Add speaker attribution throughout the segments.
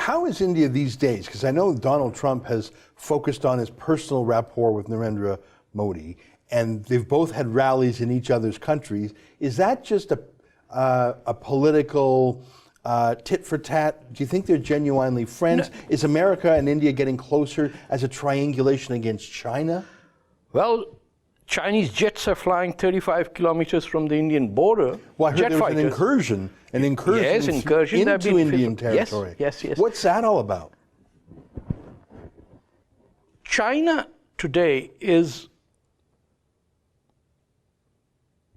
Speaker 1: how is India these days? Because I know Donald Trump has focused on his personal rapport with Narendra Modi, and they've both had rallies in each other's countries. Is that just a political tit for tat? Do you think they're genuinely friends? No. Is America and India getting closer as a triangulation against China?
Speaker 2: Well, Chinese jets are flying 35 kilometers from the Indian border.
Speaker 1: Well, I heard there was an incursion
Speaker 2: yes, incursion
Speaker 1: into Indian territory.
Speaker 2: Yes.
Speaker 1: What's that all about?
Speaker 2: China today is,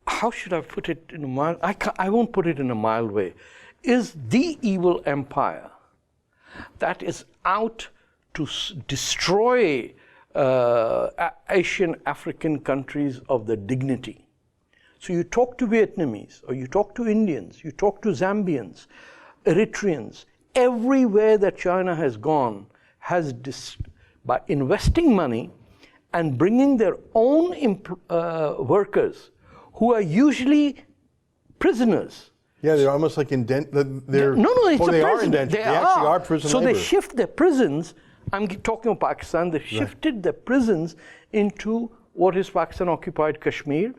Speaker 2: how should I put it in a mild, I won't put it in a mild way, is the evil empire that is out to destroy Asian African countries of their dignity. So you talk to Vietnamese, or you talk to Indians, you talk to Zambians, Eritreans, everywhere that China has gone has, by investing money and bringing their own workers who are usually prisoners.
Speaker 1: Yeah, they're almost like indentured.
Speaker 2: They
Speaker 1: are indentured. They actually are prison
Speaker 2: labor. So
Speaker 1: labor.
Speaker 2: they shift their prisons. I'm talking of Pakistan. They shifted their prisons into what is Pakistan-occupied Kashmir,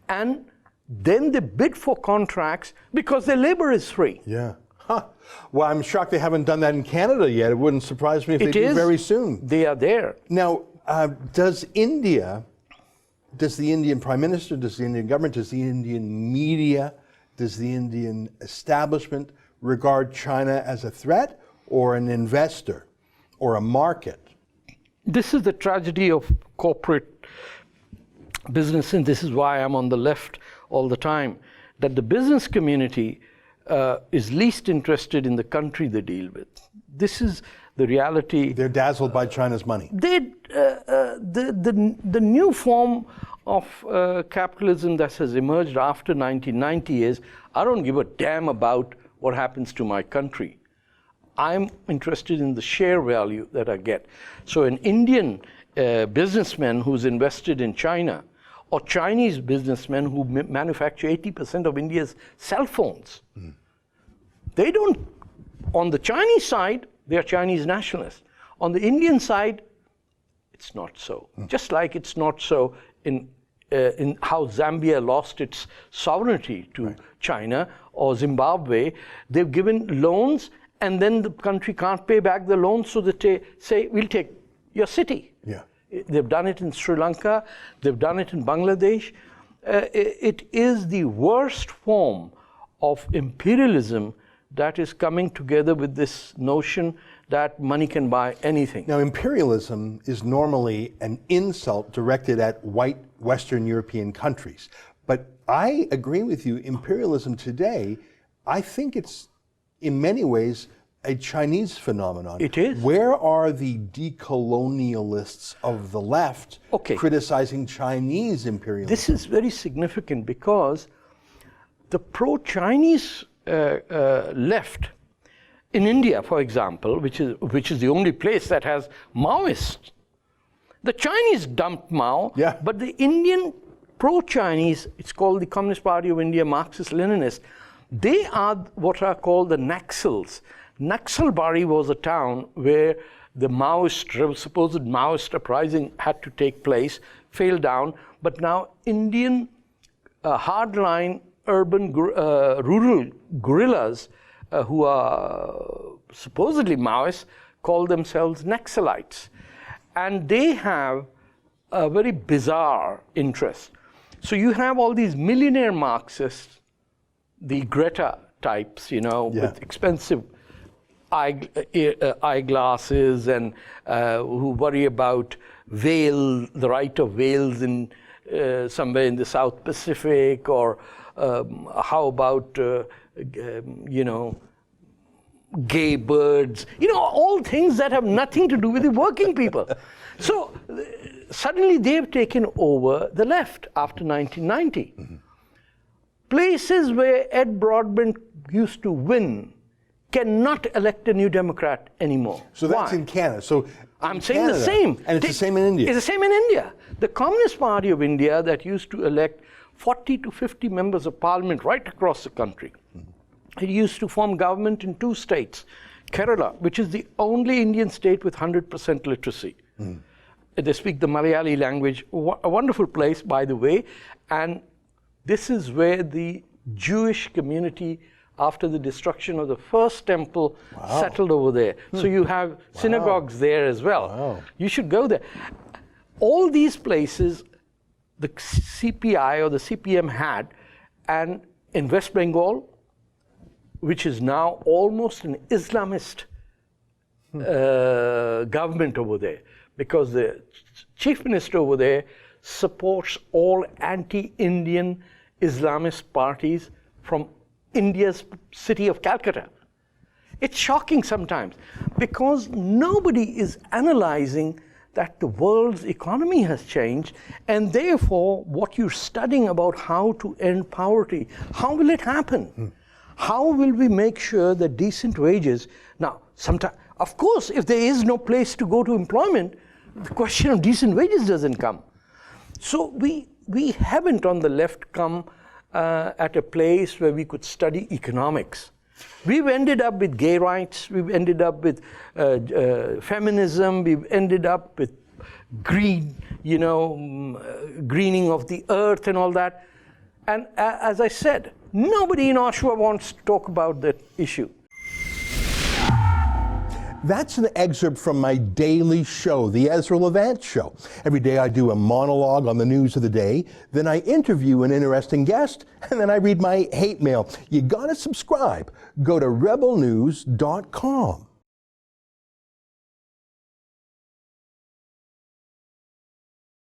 Speaker 2: and then they bid for contracts because their labor is free.
Speaker 1: Yeah. Huh. Well, I'm shocked they haven't done that in Canada yet. It wouldn't surprise me if they do very soon.
Speaker 2: They are there.
Speaker 1: Now, does the Indian Prime Minister, does the Indian government, does the Indian media, does the Indian establishment regard China as a threat or an investor or a market?
Speaker 2: This is the tragedy of corporate business, and this is why I'm on the left all the time, that the business community is least interested in the country they deal with. This is the reality.
Speaker 1: They're dazzled by China's money.
Speaker 2: The new form of capitalism that has emerged after 1990 is, I don't give a damn about what happens to my country. I'm interested in the share value that I get. So an Indian businessman who's invested in China, or Chinese businessmen who manufacture 80% of India's cell phones, they don't, on the Chinese side, they are Chinese nationalists. On the Indian side, it's not so. Just like it's not so in how Zambia lost its sovereignty to China, or Zimbabwe. They've given loans, and then the country can't pay back the loans, so they say, we'll take your city.
Speaker 1: Yeah.
Speaker 2: They've done it in Sri Lanka, they've done it in Bangladesh. It is the worst form of imperialism that is coming together with this notion that money can buy anything.
Speaker 1: Now, imperialism is normally an insult directed at white Western European countries. But I agree with you, imperialism today, I think it's in many ways a Chinese phenomenon.
Speaker 2: It is.
Speaker 1: Where are the decolonialists of the left criticizing Chinese imperialism?
Speaker 2: This is very significant because the pro-Chinese left in India, for example, which is the only place that has Maoists. The Chinese dumped Mao, but the Indian pro-Chinese, it's called the Communist Party of India, Marxist-Leninists, they are what are called the Naxals. Naxalbari was a town where the supposed Maoist uprising had to take place, failed down, but now Indian hardline urban rural guerrillas who are supposedly Maoists call themselves Naxalites. And they have a very bizarre interest. So you have all these millionaire Marxists, the Greta types, with expensive eyeglasses and who worry about the right of whales in somewhere in the South Pacific, or how about gay birds, all things that have nothing to do with the working people. So suddenly they've taken over the left after 1990. Mm-hmm. Places where Ed Broadbent used to win cannot elect a new Democrat anymore.
Speaker 1: So that's in Canada. So
Speaker 2: I'm saying the same.
Speaker 1: And it's the same in India.
Speaker 2: It's the same in India. The Communist Party of India that used to elect 40 to 50 members of parliament right across the country. Mm-hmm. It used to form government in 2 states, Kerala, which is the only Indian state with 100% literacy. They speak the Malayali language, a wonderful place, by the way. And this is where the Jewish community, after the destruction of the first temple, settled over there. So you have synagogues there as well. You should go there. All these places, the CPI or the CPM had, and in West Bengal, which is now almost an Islamist government over there, because the chief minister over there supports all anti-Indian Islamist parties from India's city of Calcutta. It's shocking sometimes, because nobody is analyzing that the world's economy has changed, and therefore what you're studying about how to end poverty, how will it happen? How will we make sure that decent wages, now sometimes, of course, if there is no place to go to employment, the question of decent wages doesn't come. So we haven't on the left come at a place where we could study economics. We've ended up with gay rights, we've ended up with feminism, we've ended up with green, greening of the earth and all that. And as I said, nobody in Oshawa wants to talk about that issue.
Speaker 1: That's an excerpt from my daily show, The Ezra Levant Show. Every day I do a monologue on the news of the day, then I interview an interesting guest, and then I read my hate mail. You gotta subscribe. Go to rebelnews.com.